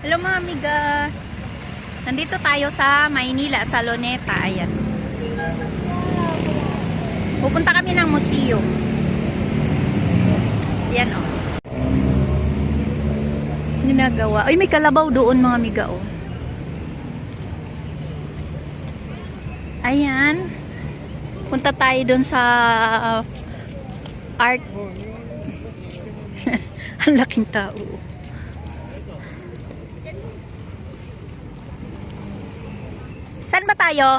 Hello mga amiga. Nandito tayo sa Maynila, sa Luneta. Ayan. Pupunta kami ng museum. Ayan o. Ginagawa. Ay, may kalabaw doon mga amiga o. Ayan. Punta tayo doon sa art. Ang laking tao. Saan ba tayo?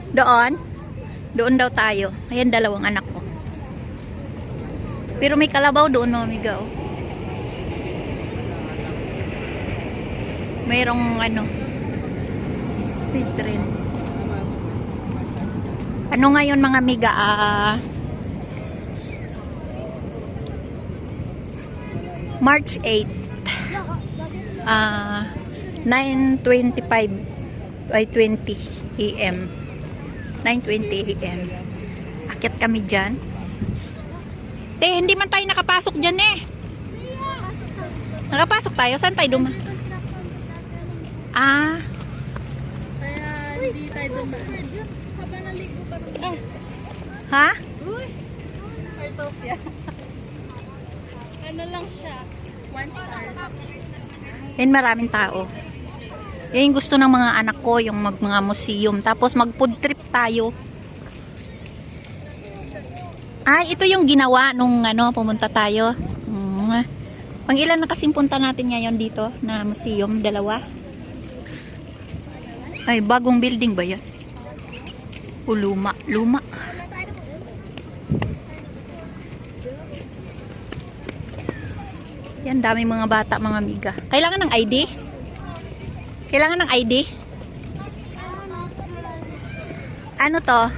Doon? Doon daw tayo. Ayan, dalawang anak ko. Pero may kalabaw doon mga amiga oh. Mayroong ano feed rin. Ano ngayon mga amiga? March 8 9:25 ay 20 AM 9:20 AM. Akyat kami dyan. Hindi man tayo nakapasok dyan eh. Nakapasok tayo? Saan tayo duma? Kaya hindi tayo dumaan. Habang naligo pa rin. Ha? Artopia. Ano lang siya? 1 star. Yan, maraming tao. Yan yung gusto ng mga anak ko, yung mga museum. Tapos mag food trip tayo. Ay, ito yung ginawa nung pumunta tayo. Pang ilan na kasing punta natin ngayon dito na museum? 2. Ay, bagong building ba yan? O luma. Luma. Yan, daming mga bata, mga amiga. Kailangan ng ID? Kailangan ng ID? Ano to?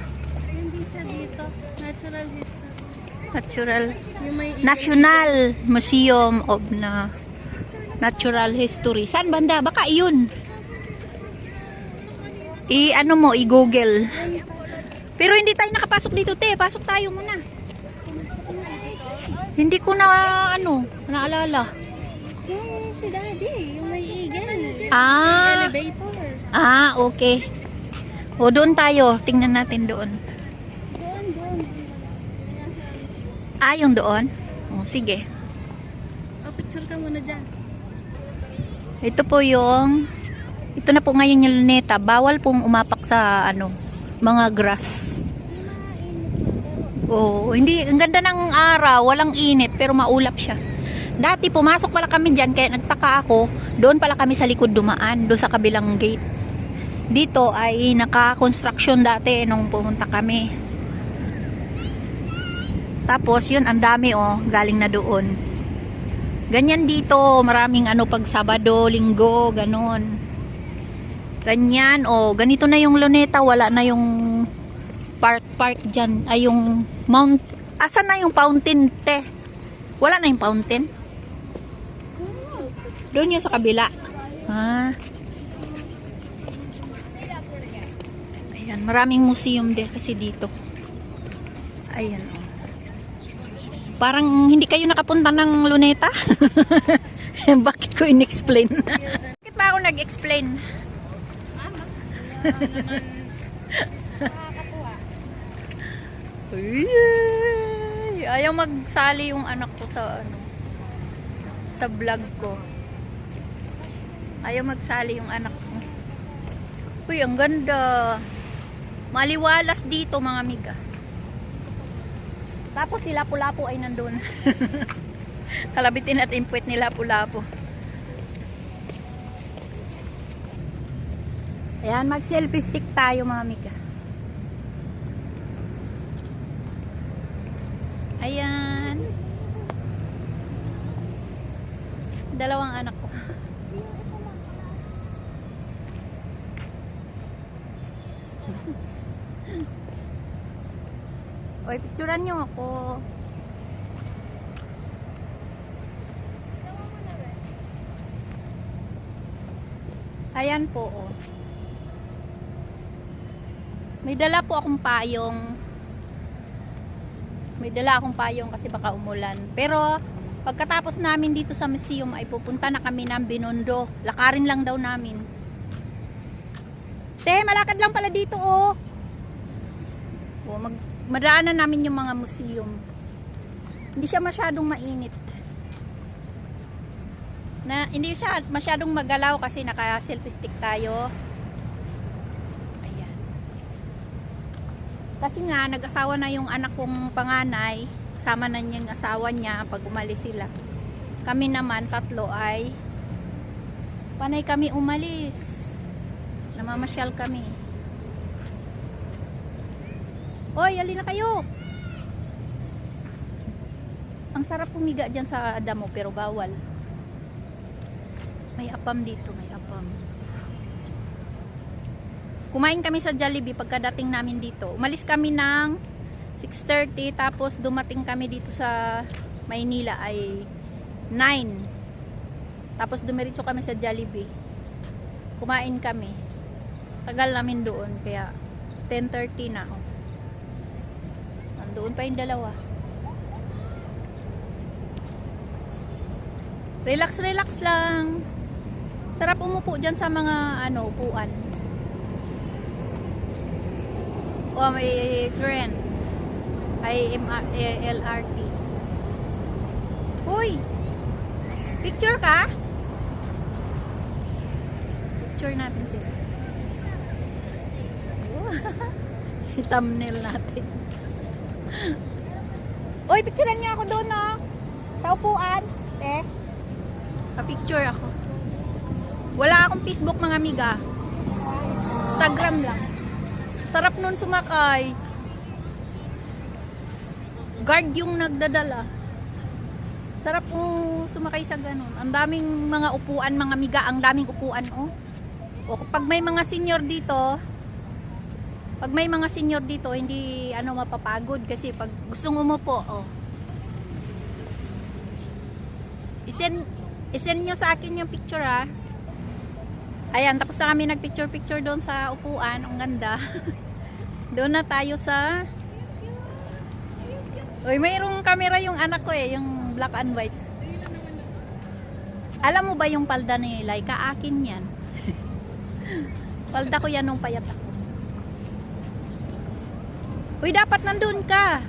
Hindi siya dito. Natural history. Natural. Yung may National Museum of Natural History. Saan banda? Baka iyon. I-ano mo, i-google. Pero hindi tayo nakapasok dito, te. Pasok tayo muna. Hindi ko na, naalala. Yung si daddy. Yung may eagle. Elevator. Okay. O, doon tayo. Tingnan natin doon. Doon. Yung doon? O, sige. Picture ka muna dyan. Ito po ito na po ngayon yung luneta. Bawal pong umapak sa, mga grass. Hindi, ang ganda ng araw, walang init, pero maulap siya. Dati pumasok pala kami dyan, kaya nagtaka ako, doon pala kami sa likod dumaan, doon sa kabilang gate. Dito ay naka-construction dati nung pumunta kami. Tapos yun, ang dami galing na doon. Ganyan dito, maraming pag Sabado, Linggo, ganon. Ganyan, ganito na yung Luneta, wala na yung park dyan, ay yung asan na yung fountain, te? Wala na yung fountain? Doon yung sa kabila. Ayan, maraming museum din kasi dito. Ayan, parang hindi kayo nakapunta ng Luneta? Bakit ko in-explain? Bakit ba ako nag-explain? Ayaw magsali yung anak ko sa vlog ko. Ayaw magsali yung anak ko. Uy, ang ganda. Maliwalas dito mga amiga. Tapos si Lapu-Lapu ay nandun. Kalabitin at impwet ni Lapu-Lapu. Ayan, mag-selfie stick tayo mga amiga. Ayan. Dalawang anak ko. Oy, picturean nyo ako. Ayan po, May dala po akong payong. May dala akong payong kasi baka umulan. Pero Pagkatapos namin dito sa museum ay pupunta na kami ng Binondo. Lakarin lang daw namin. Te, malakad lang pala dito oh. Madaanan namin yung mga museum. Hindi siya masyadong mainit. Hindi siya masyadong magalaw kasi naka selfie stick tayo. Ayan. Kasi nga nag-asawa na yung anak kong panganay. Sama na niyang asawa niya pag umalis sila. Kami naman tatlo ay panay kami umalis. Namamasyal kami. Oy, alin na kayo. Ang sarap pumiga dyan sa damo pero bawal. May apam dito, may apam. Kumain kami sa Jollibee pagkadating namin dito. Umalis kami ng 6:30 tapos dumating kami dito sa Maynila ay 9. Tapos dumiretso kami sa Jollibee. Kumain kami. Tagal namin doon kaya 10:30 na. Nandoon pa yung dalawa. Relax, relax lang. Sarap umupo dyan sa mga upuan. Oh, may trend. LRT. Uy! Picture ka? Picture natin sila. Thumbnail natin. Uy, picturean niya ako doon, no? Sa upuan. Ka-picture ako. Wala akong Facebook, mga amiga. Instagram lang. Sarap nun sumakay. Guard yung nagdadala. Sarap sumakay sa ganun. Ang daming mga upuan, mga amiga. Ang daming upuan, oh. O kapag may mga senior dito, hindi mapapagod kasi pag gustong umupo, oh. Isend nyo sa akin yung picture, ha. Ayan, tapos na kami nagpicture-picture doon sa upuan. Ang ganda. Doon na tayo sa... Uy, mayroong camera yung anak ko yung black and white. Alam mo ba yung palda ni Laika? Akin yan. Palda ko yan nung payat ako. Uy, dapat nandun ka.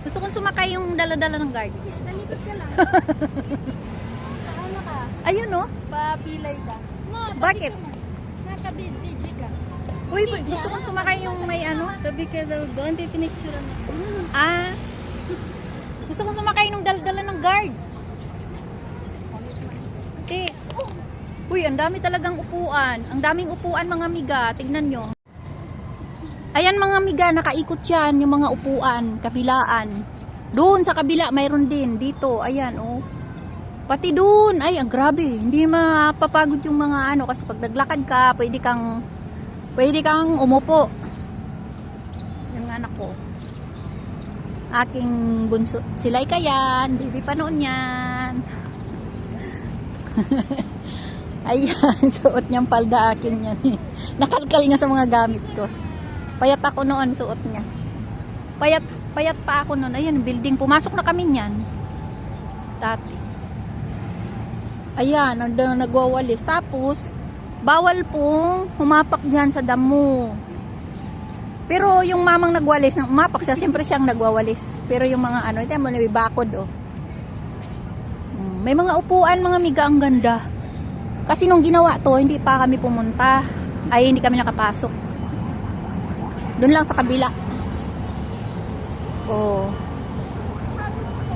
Gusto kong sumakay yung dala-dala ng guard. Nalikot ka lang. Paano ka? Ayun, no? Papilay ka. No, Bakit? Nakabidbidji ka. Uy, gusto kong sumakay yung may Tabi ka daw doon, pipinicturean na. Gusto kong sumakay nung dala-dala ng guard. Okay. Uy, ang dami talagang upuan. Ang daming upuan, mga amiga. Tignan nyo. Ayan, mga amiga, nakaikot yan yung mga upuan, kabilaan. Doon sa kabila, mayroon din. Dito, ayan, oh. Pati doon. Ay, ang grabe. Hindi mapapagod yung mga kasi pag naglakad ka, pwede kang umupo. Yung anak ko. Aking bunso. Sila'y kayan. Baby pa noon yan. Ayan, suot niyang palda akin yan. Nakalkal niya sa mga gamit ko. Payat ako noon, suot niya. Payat pa ako noon. Ayan, building. Pumasok na kami niyan. Dati. Ayan, nagwawalis. Tapos, bawal pong humapak dyan sa damo. Pero yung mamang nagwalis, nang umapak siya, siyempre siyang nagwawalis. Pero yung mga ito mo, nabibakod, oh. May mga upuan, mga miga, ang ganda. Kasi nung ginawa to, hindi pa kami pumunta. Ay, hindi kami nakapasok. Doon lang sa kabila. Oh.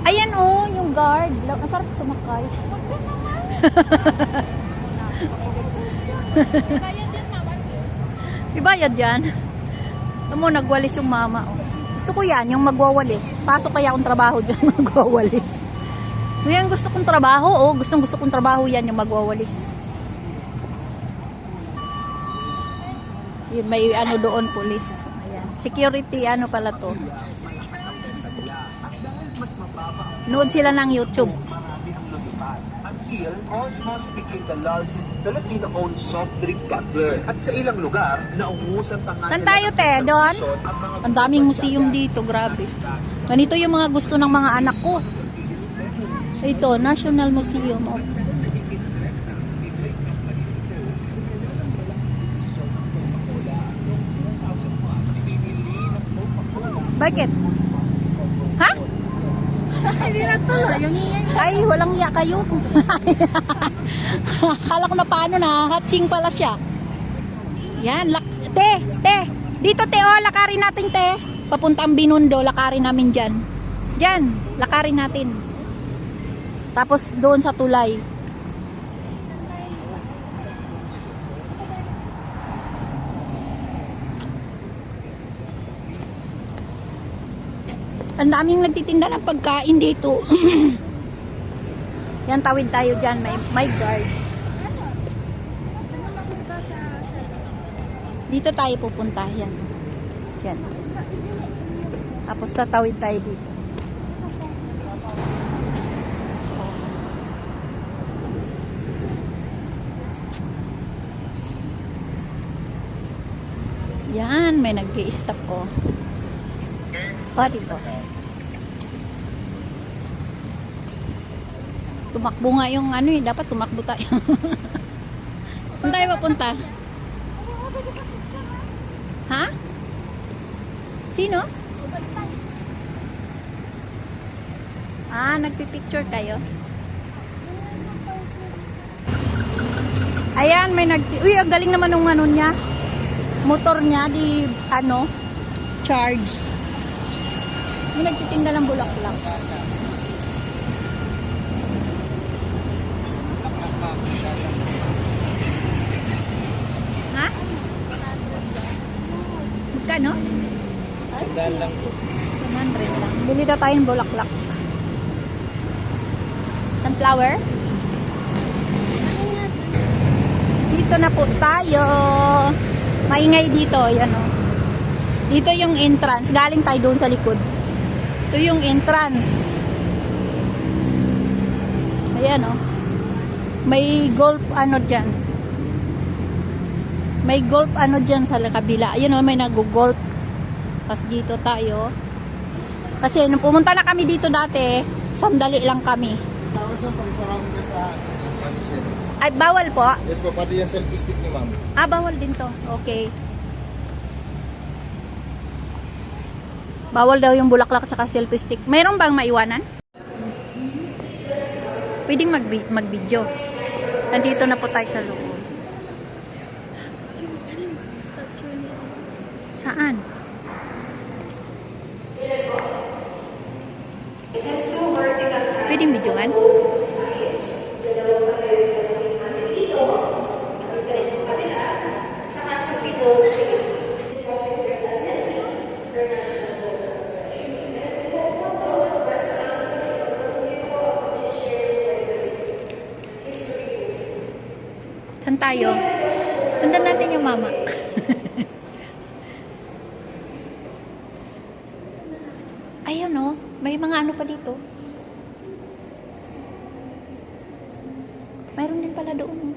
Ayan, oh, yung guard. Ang sarap sumakay. Ibayad yan. Alam mo, nagwalis yung mama. Oh. Gusto ko yan, yung magwawalis. Pasok kaya akong trabaho dyan, magwawalis. Yan gusto kong trabaho, oh. Gusto kong trabaho yan, yung magwawalis. Yun, may doon, police. Ayan. Security, pala to. Nood sila ng YouTube. Osmos became the largest Filipino-owned soft drink bottler. At sa ilang lugar, naungusan pa nga Saan tayo, te? Doon? Ang daming museum dito, grabe. Ganito yung mga gusto ng mga anak ko. Ito, National Museum of... Bakit? Ha? Hindi na tuloy. Yung iyan. Ay, walang iya kayo. Akala ko na paano na, hatsing pala siya. Yan, te, dito te, oh, lakarin natin te. Papuntang Binondo, lakarin namin dyan. Dyan, lakarin natin. Tapos doon sa tulay. Ang daming nagtitinda ng pagkain dito. Yan, tawid tayo dyan. May guard. Dito tayo pupunta. Yan. Yan. Tapos tatawid tayo dito. Yan, may nag-i-stop ko. O, dito. Tumakbo nga yung ano eh. Dapat tumakbo tayo. Saan tayo papunta? Ha? Sino? Ah, nagpipicture kayo? Ayan, may Uy, ang galing naman ng ano niya. Motor niya, di, ano, charge. May nagtitinda ng bulaklak. Ha? Magkano? Sandaan lang po. 100 lang. Bili daw tayo ng bulaklak. Sunflower? Dito na po tayo. Maingay dito. Yan o. Dito yung entrance. Galing tayo doon sa likod. Ito yung entrance. Ayan o. May golf ano dyan. May golf ano dyan sa kabila. Ayan o, may nag-golf. Tapos dito tayo. Kasi nung pumunta na kami dito dati, sandali lang kami. Tapos lang pag-surround ka sa... Ay, bawal po. Yes po, pati yung selfie stick ni ma'am. Ah, bawal din to. Okay. Bawal daw yung bulaklak at selfie stick. Mayroon bang maiwanan? Pwedeng mag-video. Nandito na po tayo sa loob. Saan? Pwedeng videoan? Saan tayo? Sundan natin yung mama. Ayun o, may mga ano pa dito. Mayroon din pala doon.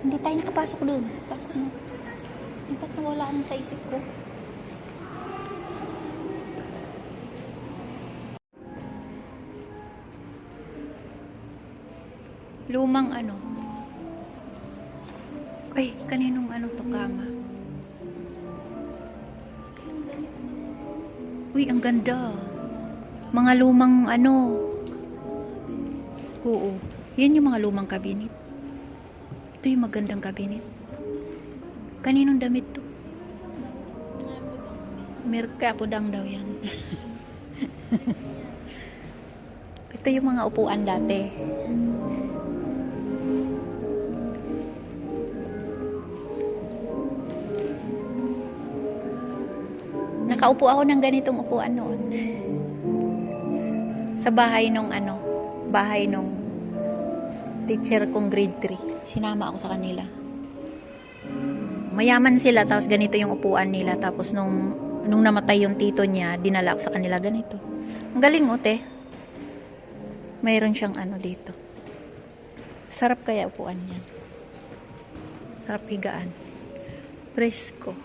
Hindi tayo nakapasok doon. Pasok mo. Ba't nawala ano sa isip ko? Lumang ano. Ay, kaninong ano to kama? Uy, ang ganda. Mga lumang ano. Oo. Yan yung mga lumang kabinet. Ito yung magandang kabinet. Kaninong damit to? Merka Pudang daw yan. Ito yung mga upuan dati. Nakaupo ako ng ganitong upuan noon. Sa bahay nung ano, bahay nung teacher kong grade 3. Sinama ako sa kanila. Mayaman sila, tapos ganito yung upuan nila. Tapos nung namatay yung tito niya, dinala ako sa kanila ganito. Ang galing o, te. Mayroon siyang ano dito. Sarap kaya upuan niya. Sarap higaan. Presko.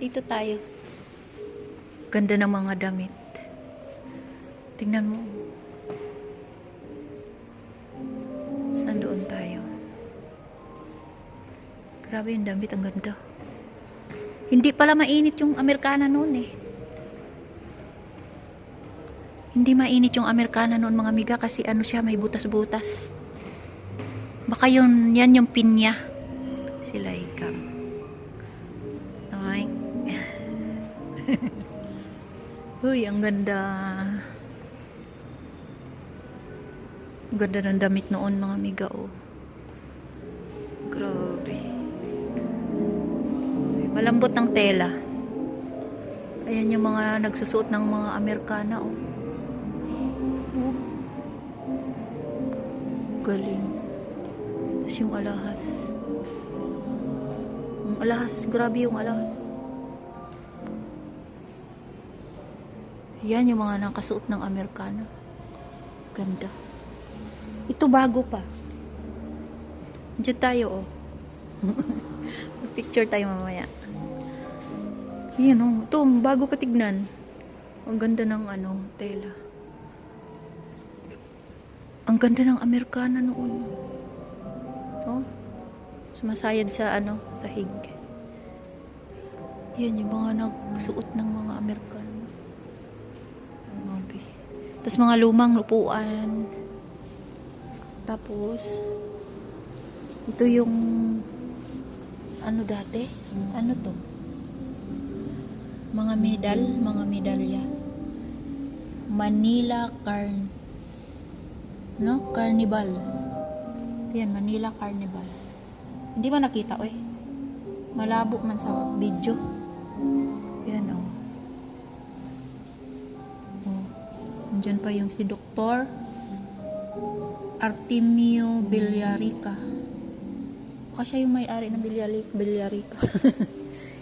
Dito tayo. Ganda ng mga damit. Tingnan mo. tayo. Grabe yung damit, ang ganda. Hindi pala mainit yung Amerikana noon eh. Hindi mainit yung Amerikana noon mga amiga kasi ano siya, may butas-butas. Baka yun, yan yung pinya. Sila ikaw. Ay. Uy, ang ganda. Ang ganda ng damit noon mga amiga oh. Grabe. Malambot ng tela. Ayan yung mga nagsusuot ng mga Amerikana oh. Oh. Galing. Tapos yung alahas. Yung alahas, grabe yung alahas. Yan yung mga nakasuot ng Amerikana. Ganda. Ito bago pa. Diyan tayo oh. Picture tayo mamaya. Yan oh. Ito, bago pa tignan. Ang ganda ng ano, tela. Ang ganda ng Amerikana noon. Oh. Sumasayad sa ano, sahig. Yan yung mga nagsuot ng mga Amerikana. Tapos mga lumang upuan. Tapos ito yung ano dati? Ano to? Mga medal, mga medalya. Manila Carnival. Yan, Manila Carnival. Hindi ba nakita, oy? Malabo man sa video. Yan, oh. Oh. Diyan pa yung si Dr. Artemio Villarica. Kasi yung may-ari ng Villarica.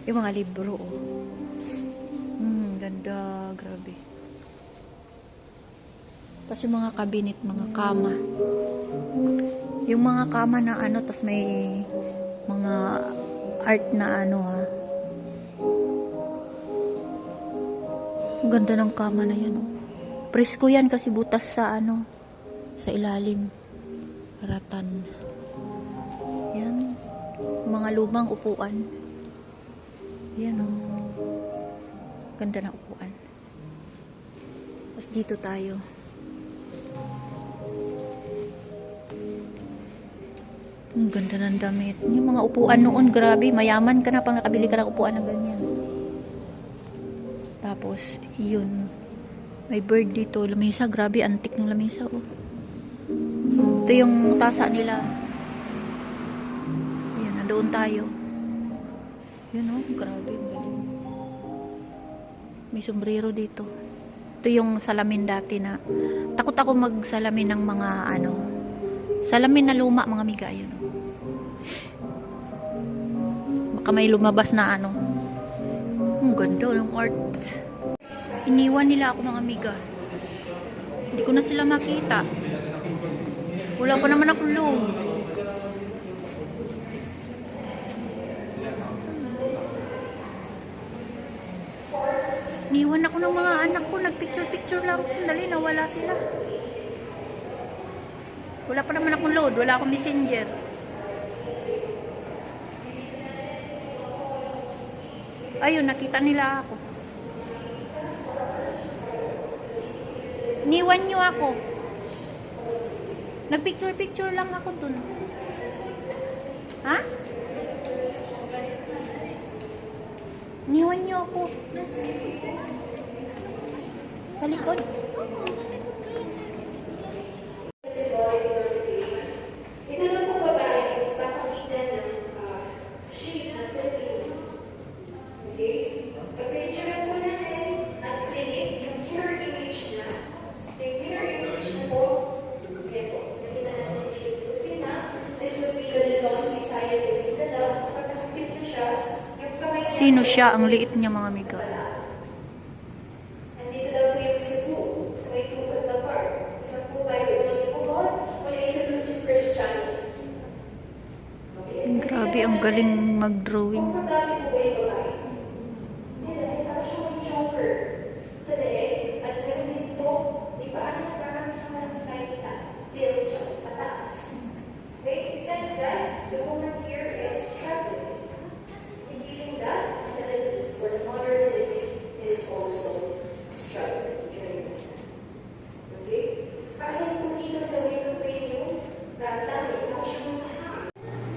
Yung mga libro, oh. Ganda, grabe. Tapos yung mga cabinet, mga kama. Yung mga kama na ano, tapos may mga art na ano, ha. Ang ganda ng kama na yan, oh. Presko yan kasi butas sa ano, sa ilalim. Ratan. Yan. Mga lumang upuan. Yan oh. Ganda na upuan. Tapos dito tayo. Ang ganda ng damit. Yung mga upuan noon, grabe. Mayaman ka na pang nakabili ka ng upuan na ganyan. Tapos, yun. May bird dito. Lamesa. Grabe, antik ng lamesa oh. Ito yung tasa nila. Ayan, nandoon tayo. Yun oh, grabe. May sombrero dito. Ito yung salamin dati na takot ako magsalamin ng mga ano, salamin na luma mga miga. Yun oh. Baka may lumabas na ano. Ang ganda ng art. Iniwan nila ako mga miga. Hindi ko na sila makita. Wala pa naman akong load. Niwan ako ng mga anak ko. Nagpicture-picture lang. Sandali, nawala sila. Wala pa naman akong load. Wala akong messenger. Ayun, nakita nila ako. Niwan nyo ako. Nagpicture-picture lang ako dun. Ha? Niwan niyo ako. Sa likod? Ito lang po babae, papakita ng shape ng Filipino. Okay? Pag-picture po natin at clinic yung mirror image na. Yung mirror image na po, ito. Nakita natin yung shape ng Filipina. This would be the Luzon, Visayas, and Mindanao. Kapag nakakit na siya, yung kamay niya. Sino siya? Ang liit niya mga miga. Andito daw po yung Cebu, sa may tukod na part. Isang po tayo unang ipuhon, wala introduce yung first channel. Grabe, ang galing mag-drawing. Komportable po ba yung babae? Hindi, dahil para siya may choker sa leeg at meron din po, di ba, parang sa nakita, feel siya pataas. Okay?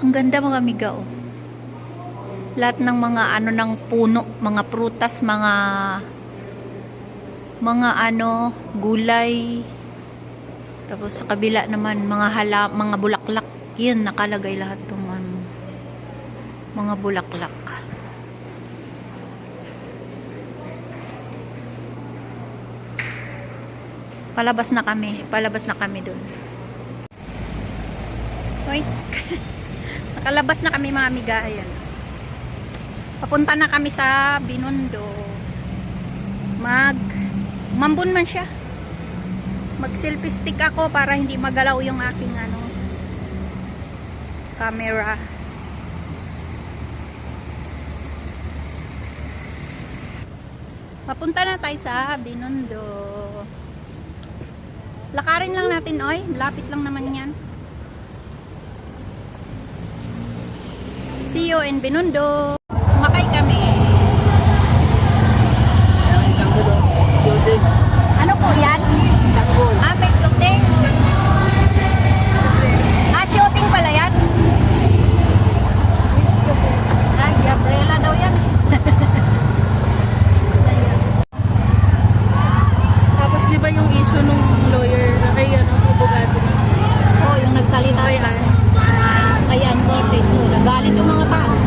Ang ganda mga amiga, oh. Lahat ng mga ano ng puno, mga prutas, mga ano, gulay. Tapos sa kabila naman mga bulaklak. Yan nakalagay lahat ng ano, mga bulaklak. Palabas na kami doon. Wait. Nakalabas na kami mga amiga. Ayan. Papunta na kami sa Binondo. Mambun man siya. Mag selfie stick ako para hindi magalaw yung aking ano, camera. Papunta na tayo sa Binondo. Lakarin lang natin, oy. Lapit lang naman yan. See you in Binondo. Sumakay kami. Ano po yan? Ah, may shooting. Ah, shooting pala yan. Ay, Gabriela daw yan. Tapos di ba yung issue nung lawyer na kay abogado na? Oh, yung nagsalita siya. Kay Ann Cortez. So, nagalit yung mga tao.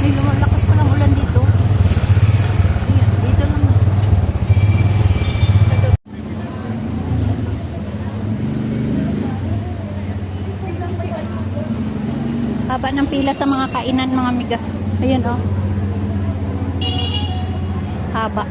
Ay, lumalakas pa ng ulan dito. Ayan, dito lang. Haba ng pila sa mga kainan mga amiga. Ayan oh. Haba.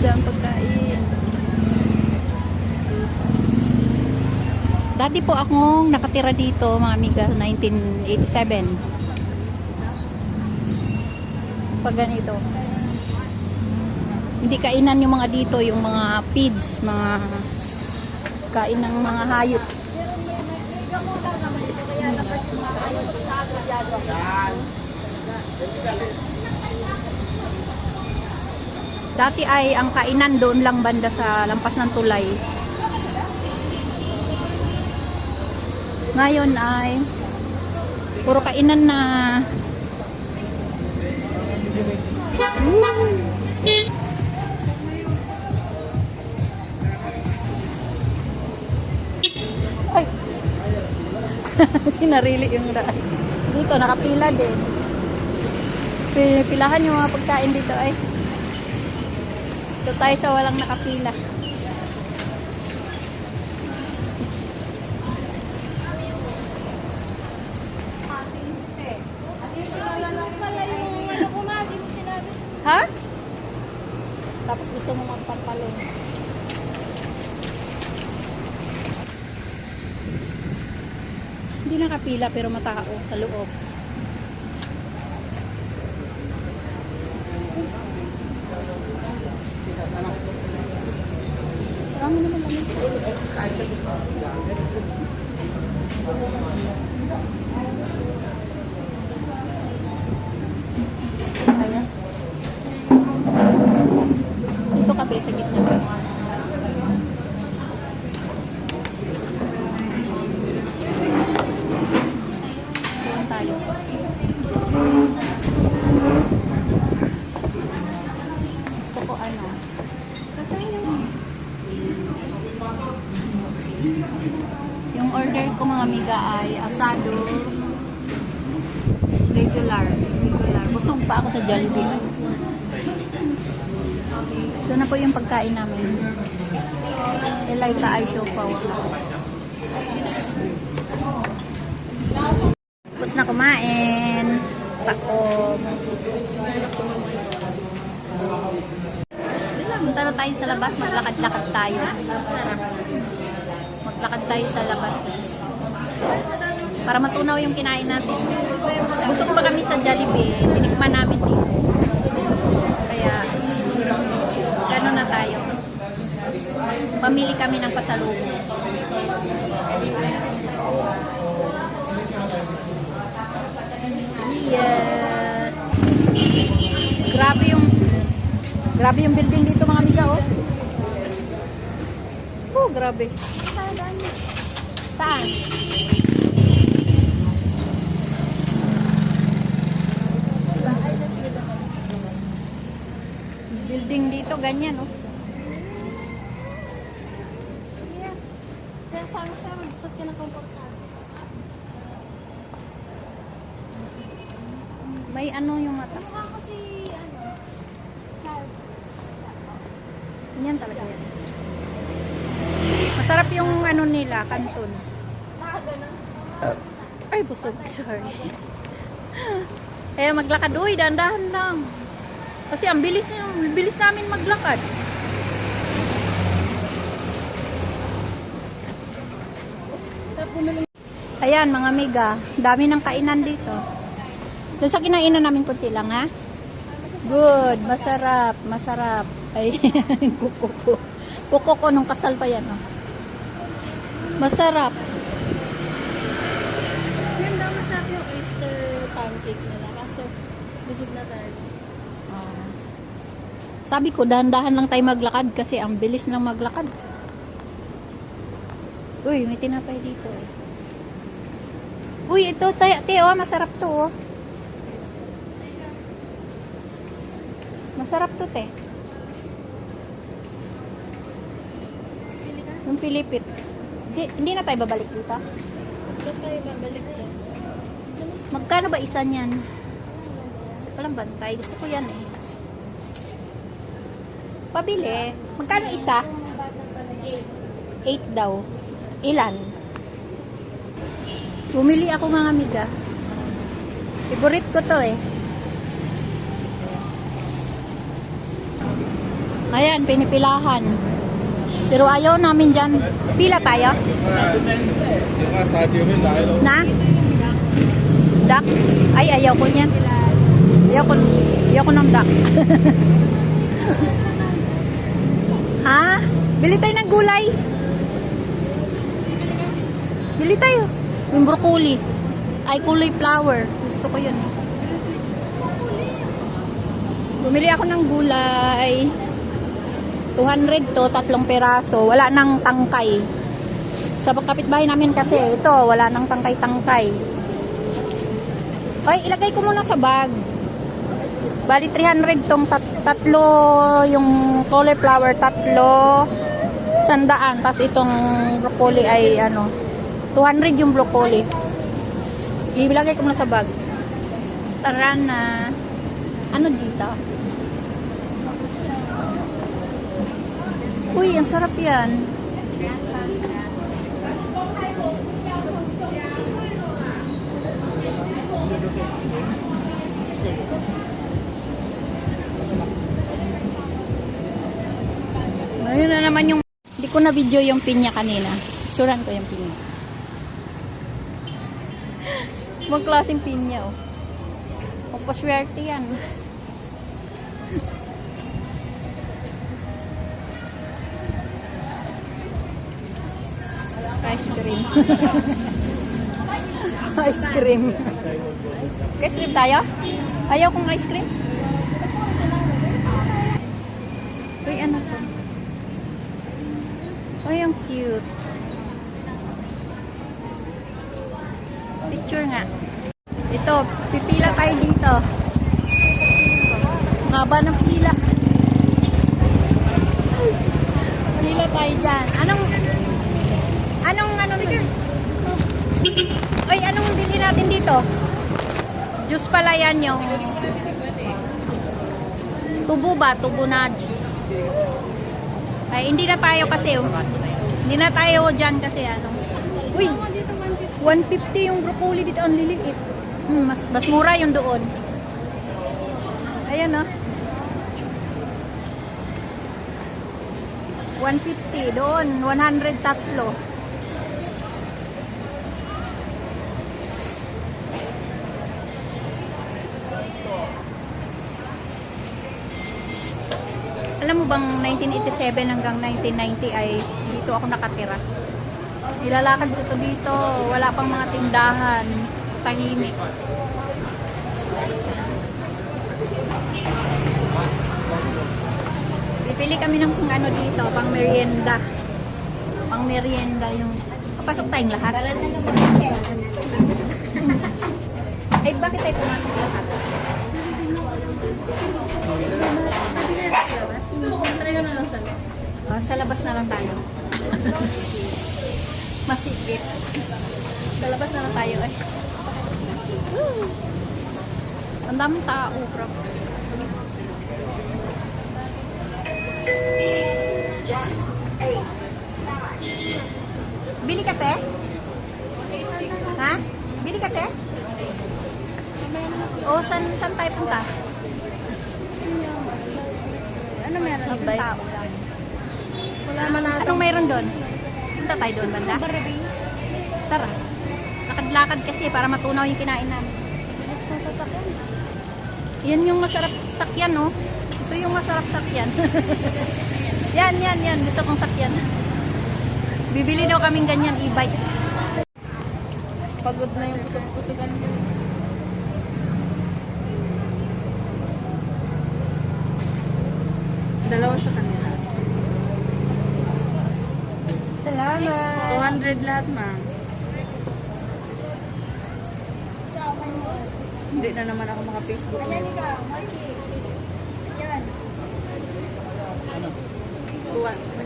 Dami pagkain. Dati po akong nakatira dito mga amiga, 1987. Pag ganito. Hindi kainan yung mga dito, yung mga feeds, mga kain ng mga hayop. Dati ay ang kainan doon lang banda sa lampas ng tulay. Ngayon ay puro kainan na. Ay. Sinarili yung daan. Dito nakapila din. Pilahan yung mga pagkain dito ay. Ito tayo sa walang nakapila. Ha? Tapos gusto mo magpampalon. Hindi nakapila pero matao sa loob. Marami naman kami. Ayan. Dito ka Jollibee sa gitna ng mga. Doon tayo. Gusto ko ano. Yung order ko mga amiga ay asado, regular. Busog pa ako sa Jollibee. Ito na po yung pagkain namin. Elita ay show pa. Tapos na kumain. Takom. Punta na tayo sa labas. Maglakad-lakad tayo. Maglakad tayo sa labas. Para matunaw yung kinain natin. Busog pa kami sa Jollibee. Tinikman namin dito. Kaya, gano'n na tayo. Pamili kami ng pasalubong. Yeah. Grabe yung building dito mga amiga, oh. Oh, grabe. Saan? Building dito, ganyan, oh. Kaya sabi siya, magsot ka ng komportable. May ano yung mata. Mukha kasi, Ganyan talaga yan. Masarap yung ano nila, kanton. Ay, busog. Sorry. Eh, maglakad. Uy, dahan-dahan lang. Kasi ang bilis namin maglakad. Ayan, mga amiga. Dami ng kainan dito. Doon sa kinainan namin kunti lang, ha? Good. Masarap. Ay, kuko ko. Kuko ko nung kasal pa yan, oh. Masarap. Yan daw masarap yung oyster pancake nila. Kaso, busog na tayo. Oh. Sabi ko, dahan-dahan lang tayo maglakad kasi ang bilis lang maglakad. Uy, may tinapay dito, eh. Uy, ito, Teo, masarap to, oh. Masarap to, te. Yung Pilipit. Hindi na tayo babalik dito. Doon tayo babalik dyan. Magkano ba isa niyan? Walang bantay. Gusto ko yan, eh. Pabili. Magkano isa? 8 daw. Ilan? Bumili ako mga amiga. Favorite ko to, eh. Ayan, pinipilahan. Pero ayaw namin dyan. Pila tayo? Na? Duck? Ay, ayaw ko niyan. Ayaw ko ng duck. Ha? Bili tayo ng gulay. Bili tayo. Yung broccoli. Ay, cauliflower. Gusto ko yun. Bumili ako ng gulay. 200 to, 3 peraso. Wala nang tangkay. Sa kapitbahay namin kasi, ito, wala nang tangkay-tangkay. Ay, ilagay ko muna sa bag. Bali, 300 tong tatlo, yung cauliflower, 3, 100. Tapos itong broccoli ay, 200 yung broccoli. Ilagay ko muna sa bag. Tara na. Ano dito? Uy, ang sarap yan. Ayun na naman yung... Hindi ko na video yung pinya kanina. Suran ko yung pinya. Ibang klaseng pinya, oh. Magpaswerte yan. Ice cream. Ice cream. Ice cream tayo? Ayaw kong ice cream? Uy, ano to? Cute. Picture nga. Ito, pipila tayo dito. Haba ng pila. Pila tayo dyan. Anong ay, anong bili natin dito? Juice pala yan yung tubo ba? Tubo na juice. Ay, hindi na tayo kasi. Hindi na tayo dyan kasi ano. Uy, 150 yung broccoli dito. Ang liliit. Mas mura yung doon. Ayan ah. 150 doon. 100 tatlo. Alam mo bang 1987 hanggang 1990 ay dito ako nakatira. Nilalakad ko dito. Wala pang mga tindahan. Tahimik. Bibili kami ng kung ano dito, pang merienda. Pang merienda yung... Papasok tayong lahat. Ay, bakit tayo pumasok lahat? Try ka na lang sa loob. Sa labas na lang tayo. Masigit. Sa labas na lang tayo eh. Woo! Ang daming tao, bro. Bili ka, te? Ha? Bili ka, te? O, saan tayo punta? Ano meron? Yung tao. Wala man natin. Anong meron doon? Punta tayo doon, banda? Tara. Lakad-lakad kasi para matunaw yung kinain namin. Yan yung masarap sakyan, no? Ito yung masarap sakyan. yan. Gusto kong sakyan. Bibili daw kaming ganyan, e-bike. Pagod na yung kusog-kusugan ko. Dalawa sa kanila. Salamat. 200 lahat, ma'am. Hindi na naman ako maka-Facebook.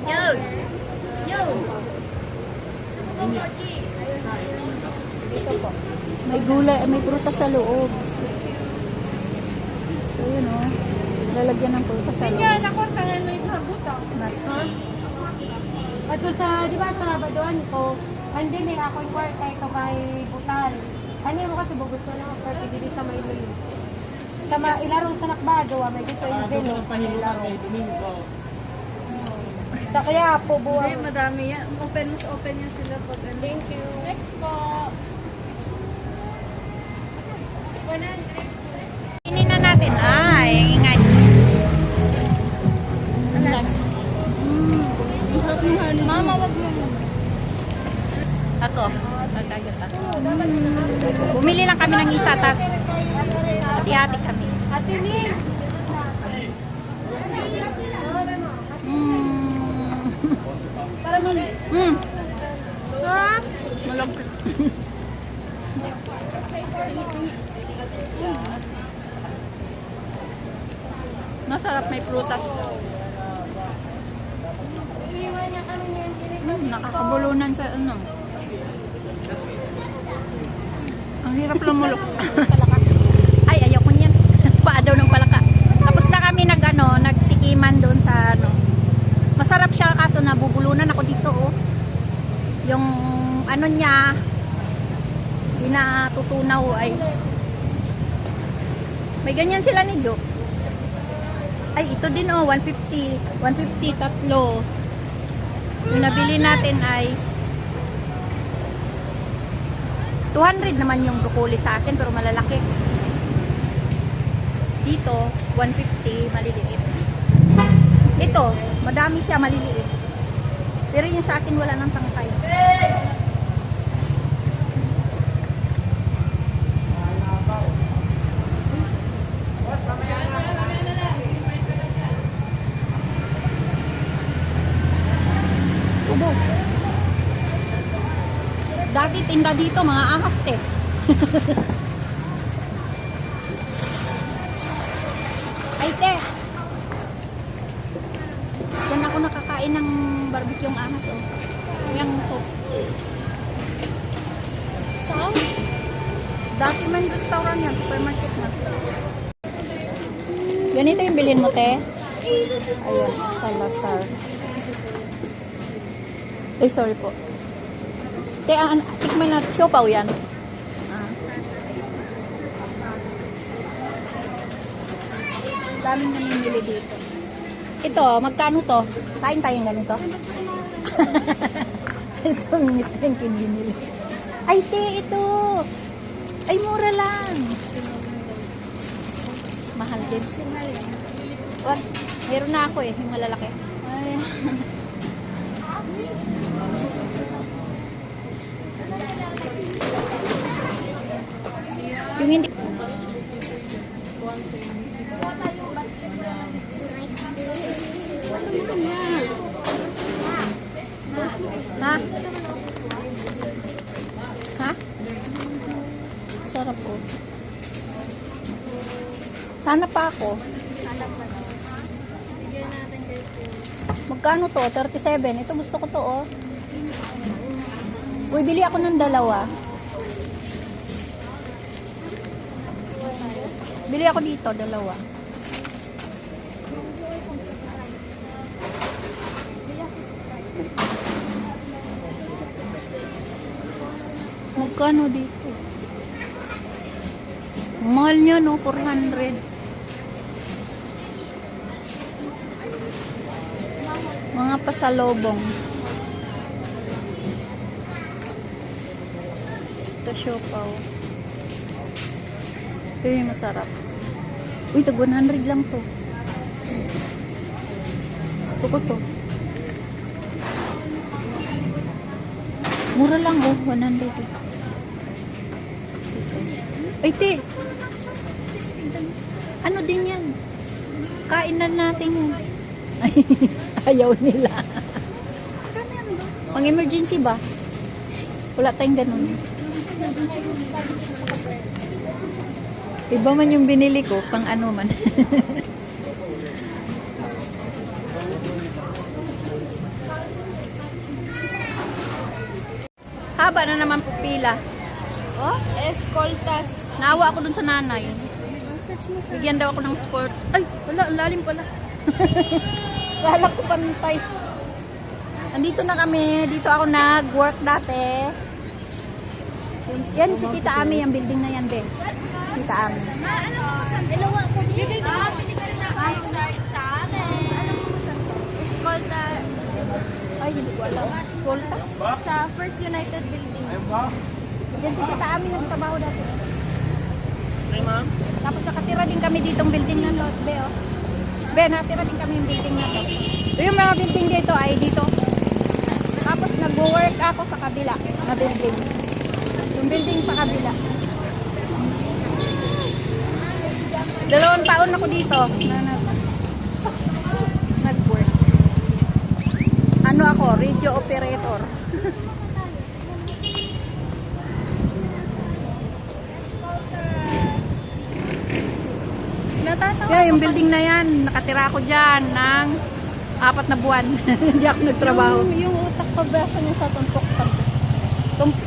Yo! May gulay, may prutas sa loob. So, yun, oh. Lalagyan ng prutas sa loob. Ako, tangan mo yung habutang. Matcha. Ato sa, di ba sa Badoan ko, hindi may ako yung kwarta ito kay Butal. Ano mo kasi gusto na ako kwarta dili sa may luyo. Sa ilarong sa Nakbado, may gusto yung velo. Sa kaya po Hindi, buwang. madami yan. Mas open yan sila pag ano. Thank you. Next po. 100. Inin na natin. Ay, ingay. Mama, wag mo. Ako. Bumili lang kami ng isa, tas hati-hati kami. Ate Ning. Tara mo. Sarap. Malambot. Masarap, may prutas. Nakakabulunan sa ano. Ang hirap lumulok. Ay, ayaw ko niyan. Paa daw ng palaka. Tapos na kami nagtikiman doon sa ano. Masarap siya kaso nabubulunan ako dito, oh. Yung ano niya, pinatutunaw ay. May ganyan sila ni Jo. Ay, ito din, oh, 150. 150 tatlo. Yung nabili natin ay 200 naman yung broccoli sa akin pero malalaki. Dito 150 maliliit. Ito madami siya maliliit. Pero yung sa akin wala nang tangkay. Ubo. Dati tinda dito, mga ahas te. Ay te. Diyan ako nakakain ng barbecue yung ahas oh. Yung soup. Saan? Dati man restaurant yan, supermarket na. Ganito yung bilhin mo te. Ayan, Salazar. Ay, sorry po. Te, tikman natin. Siopaw yan. Daming namimili dito. Ito, magkano to? Kain tayong ganito. Sungit yung binili. Ay, te, ito. Ay, mura lang. Mahal din. Wag, meron na ako eh, yung malalaki. Ay. Yung hindi. Ha? Ha? Sarap po. Sana pa ako. Magkano to? 37. Ito gusto ko to oh. Uy, bili ako ng dalawa. Bili ako dito, dalawa. Magkano dito? Mahal niya no, 400. Mga pasalobong. Ito siopaw. Ito yung masarap. Uy, tag 100 lang to. Gusto ko to. Mura lang oh, 100. Ay, te. Ano din yan? Kainan natin yan. Ay, ayaw nila. Pang emergency ba? Wala tayong ganun. Iba man yung binili ko, pang ano man. Haba na naman po pila. Oh, escoltas. Naawa ako dun sa nanay. Bigyan daw ako ng sport. Ay, wala, ang lalim pala. Kala ko pantay. Andito na kami. Dito ako nag-work dati. Yan si Tita Ami, ang building na yan din. Tita Ami. Dalawa ko. Bibili ka rin ako yung sa amin. Escolta. Ay, hindi ko alam. Volta? Sa First United Building. Yan si Tita Ami nagtrabaho dati. Ay, ma'am. Tapos nakatira din kami ditong building na to. Be, oh. Be, nakatira din kami yung building na to. Yung mga building dito ay dito. Tapos nag-work ako sa kabila na building. Yung building sa kabila. 2 taon ako dito. Nag-work. Ano ako? Radio operator. Yeah, yung building na yan, nakatira ako dyan ng 4 na buwan. Hindi ako nagtrabaho. Yung utak ko basa niya sa tumpok-tumpok.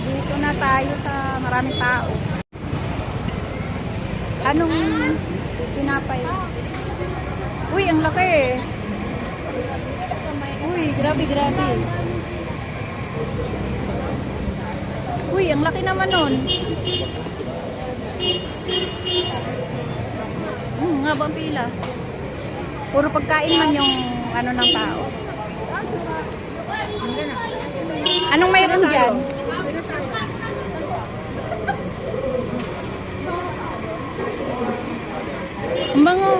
Dito na tayo sa maraming tao. Anong tinapay? Uy, ang laki. Uy, grabe, grabe. Uy, ang laki naman nun. Nga ba ang pila? Puro pagkain man yung ano ng tao. Anong mayroon dyan? Ang bango.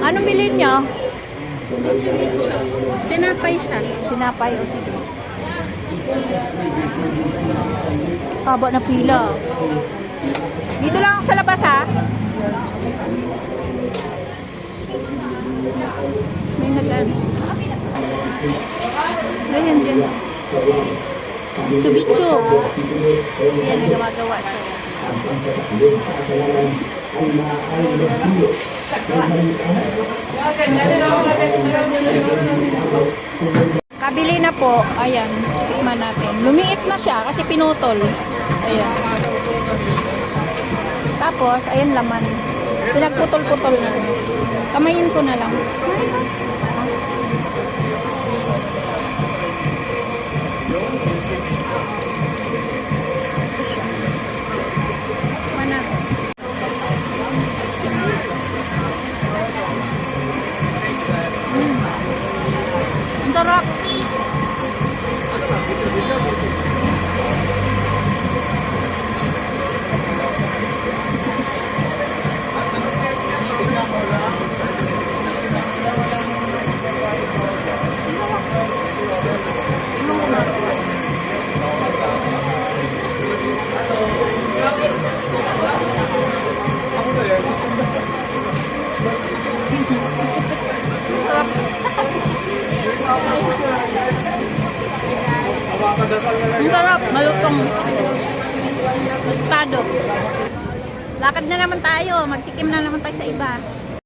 Anong bilhin niyo? Mitcho. Tinapay siya. Tinapay o sige. Haba na pila. Dito lang ako sa labas ha. May nag-ano. Ganyan dyan. Chubichu. Yan, nagagawa siya. Kabili na po. Ayan, tikman natin. Lumiit na siya kasi pinutol. Ayan. Tapos, ayan laman. Pinagputol-putol na. Kamayin ko na lang. Tikman natin. Ang sarap. Sarap. Ang sarap, malutong. Tostado. Lakad na naman tayo, magtikim na naman tayo sa iba.